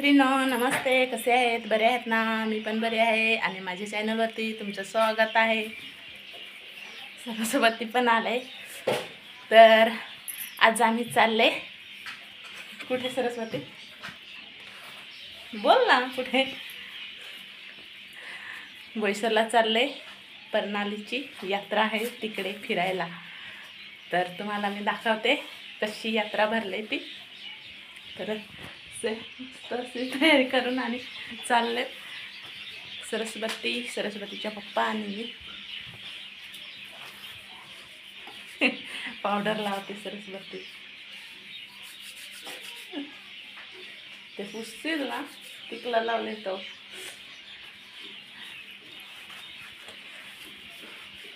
मैत्रिणो नमस्ते, कसे आहेत? बरे आहेत ना? मी पण बरे आहे आणि माझ्या चॅनलवरती तुमचं स्वागत आहे. सरस्वती पण आले. तर आज आम्ही चालले कुठे? सरस्वती बोल ना, कुठे? बोईसरला चालले. परनालीची यात्रा आहे तिकडे फिरायला. तर तुम्हाला मी दाखवते कशी यात्रा भरली ती. तर तशी तयारी करून आणि चालले. सरस्वतीच्या पप्पा आणि मी पावडर लावते. सरस्वती ते पुसतील ना, तिकला लावले तो.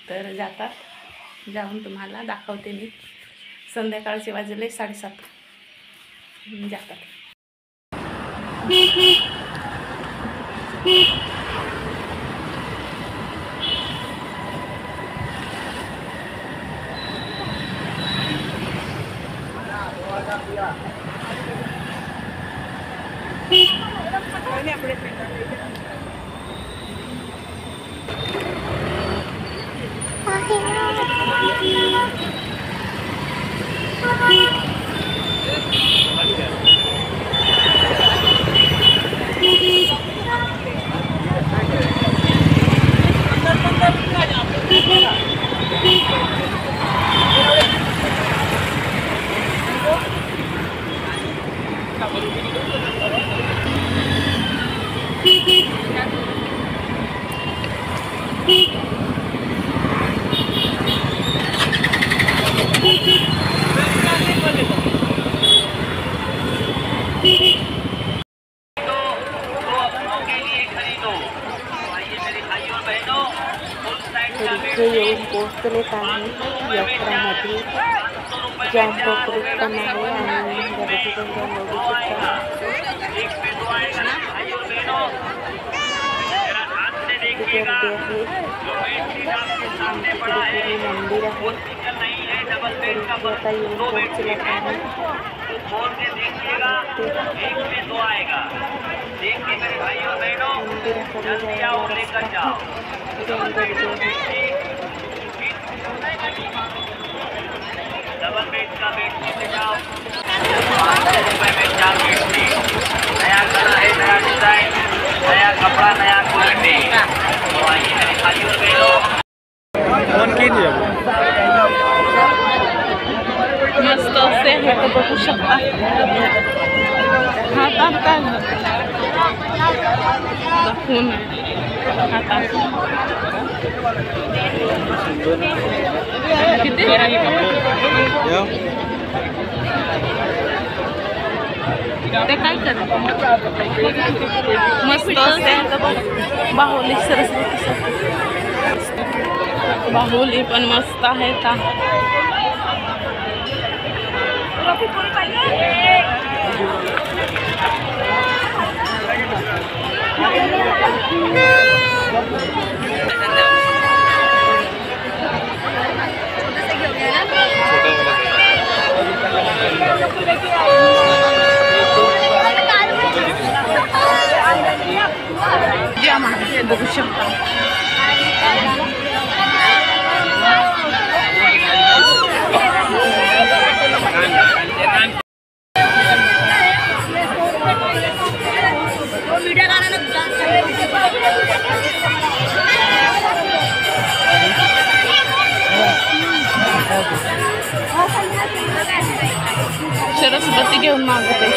तर जाऊन तुम्हाला दाखवते मी. संध्याकाळचे वाजले 7:30. जातात. इथे येऊन पोहोचले आम्ही यात्रामध्ये. जाम पब्लिक पण आहे आणि गर्दी पण जाम बघू शकता. गर्दी आहे. तिकडे मंदिर आहे. आता येऊन पोहोचले आम्ही. मंदिराकडे जायला रस्ता डबल बेड का बेड लेके जाओ. 500 रुपए में 4 बेड थी. नया कलर है, नया डिजाइन, नया कपड़ा, नया क्वालिटी. तो आइए मेरे भाइयों और बहनों. मस्त असे हे तर बघू शकता. हातात काय दाखवून हातात किती ते काय करत मस्त असे. बाहुली सरस्वती बाहुली पण मस्त आहे का. बघू शकता. सरस्वती घेऊन मागते.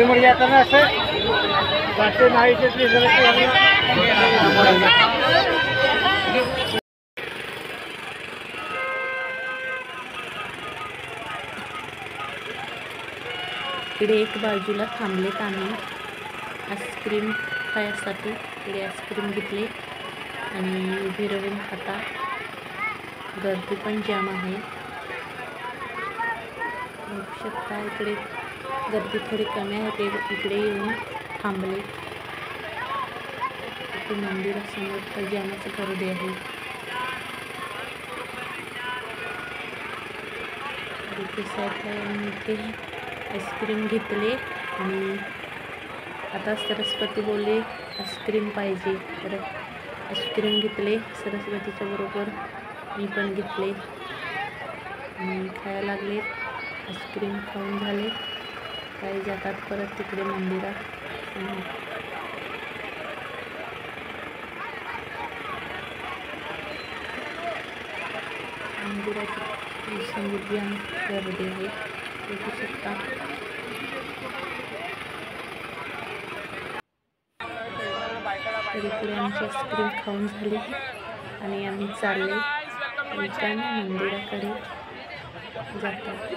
मर जाता ना असं जाते नाही. इकडे एक बाजूला थांबलेत आम्ही आईस्क्रीम खायसाठी. इकडे आईस्क्रीम घेतले आणि उभी राहून खाता. गर्दी पण जाम आहे. बघू शकता इकडे गर्दी थोडी कमी आहे. ते इकडे येऊन थांबले. इथे मंदिरासमोर तर जामच गर्दी आहे. इथे साईडला इथे आईस्क्रीम घेतले आणि आता सरस्वती बोलले आईस्क्रीम पाहिजे, तर आईस्क्रीम घेतले. सरस्वतीच्या बरोबर मी पण घेतले आणि खायला लागले. आईस्क्रीम खाऊन झाले. काही जातात परत तिकडे मंदिरात. मंदिराची समृद्धी आणि गर्दी आहे, बघू शकता. तर इकडे आमची आईस्क्रीम खाऊन झाली आणि आम्ही चालले रिटर्न मंदिराकडे जातात.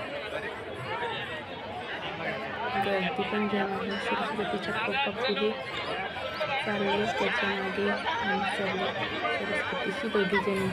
गर्दी पण जाम आहे. सरस्वतीच्या पप्पा पुढे चालले, त्याच्या मागे आम्ही चालले. सरस्वतीची दोघी जणी.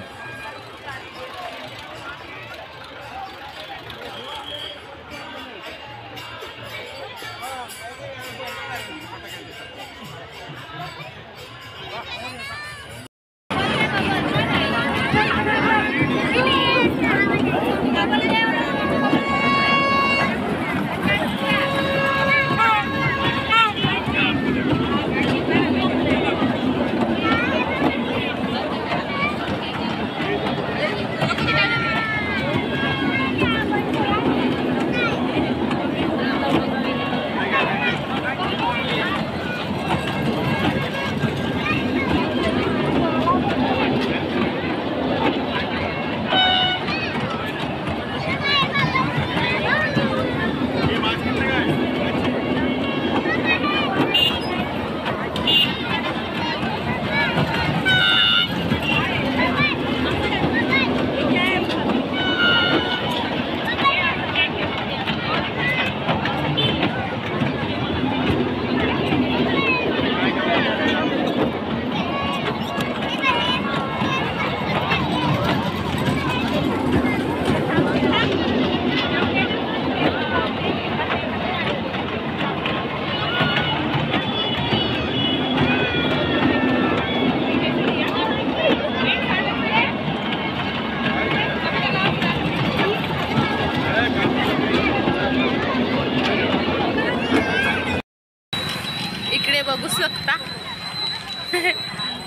बघू शकता.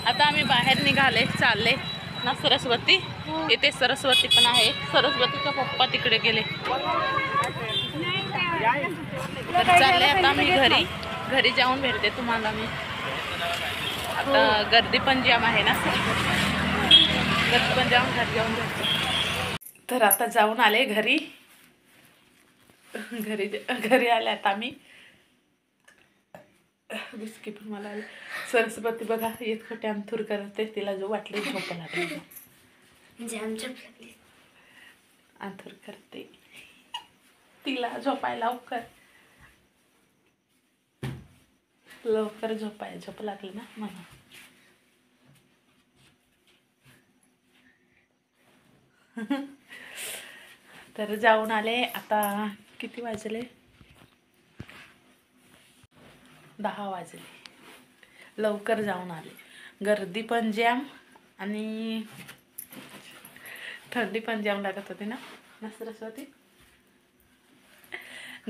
आता आम्ही बाहेर निघाले, चालले ना सरस्वती. इथे सरस्वती पण आहे. सरस्वतीचा पप्पा तिकडे गेले. तर चालले आता आम्ही घरी जाऊन भेटते तुम्हाला मी. आता गर्दी पण जाम आहे ना, गर्दी पण जाऊन घरी जाऊन भेटते. तर आता जाऊन आले घरी आले आता आम्ही. बिस्की पण मला आले. सरस्वती बघा येत खोटे अंथूर करते. तिला जो वाटले झोप लागली, अंथूर करते. तिला झोपायला लवकर झोप लागली ना मला. तर जाऊन आले. आता किती वाजले? 10 वाजले. लवकर जाऊन आले. गर्दी पण जाम आणि थंडी पण जाम लागत होती ना सरस्वती.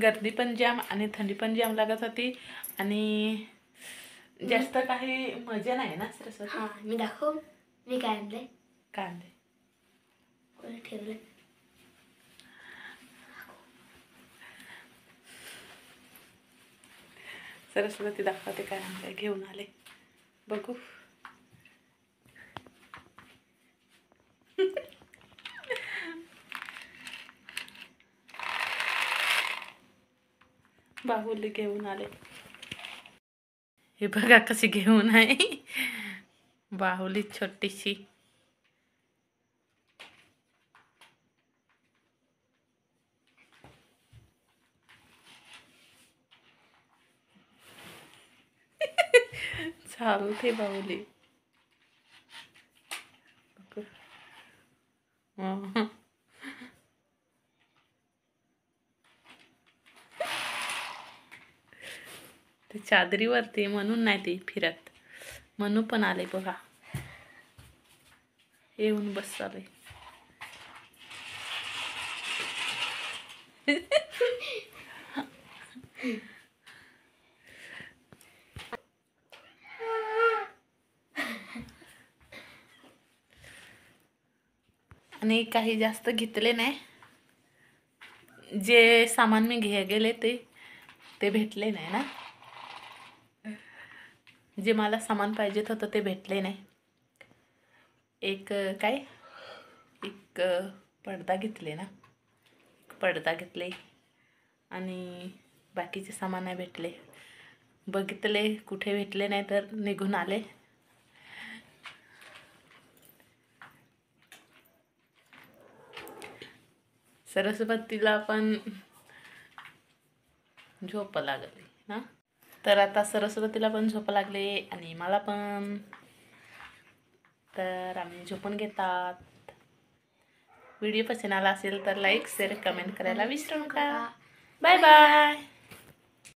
गर्दी पण जाम आणि थंडी पण जाम लागत होती आणि जास्त काही मजा नाही ना सरस्वती. हां, मी दाखव. मी काय आणले? ठेवले. सरस्वती दाखवते काय आणलंय. घेऊन आले बघू. बाहुली घेऊन आले. हे बघा कशी घेऊन आहे बाहुली छोटीशी. चालते बाहुली. दाखव. हं. ते चादरीवरती म्हणून नाही ते फिरत. म्हणून पण आले बघा. येऊन बसले. आणि काही जास्त घेतले नाही. जे सामान मी गेले ते भेटले नाही ना. जे मला सामान पाहिजेत होतं ते भेटले नाही. एक पडदा घेतले ना. पडदा घेतले आणि बाकीचे सामान नाही भेटले. बघितले कुठे भेटले नाही तर निघून आले. सरस्वतीला पण झोप लागली ना. तर आता सरस्वतीला पण झोप लागली आणि मला पण. तर आम्ही झोपून घेतात. व्हिडिओ पसंत आला असेल तर लाईक शेअर कमेंट करायला विसरू नका. Bye bye.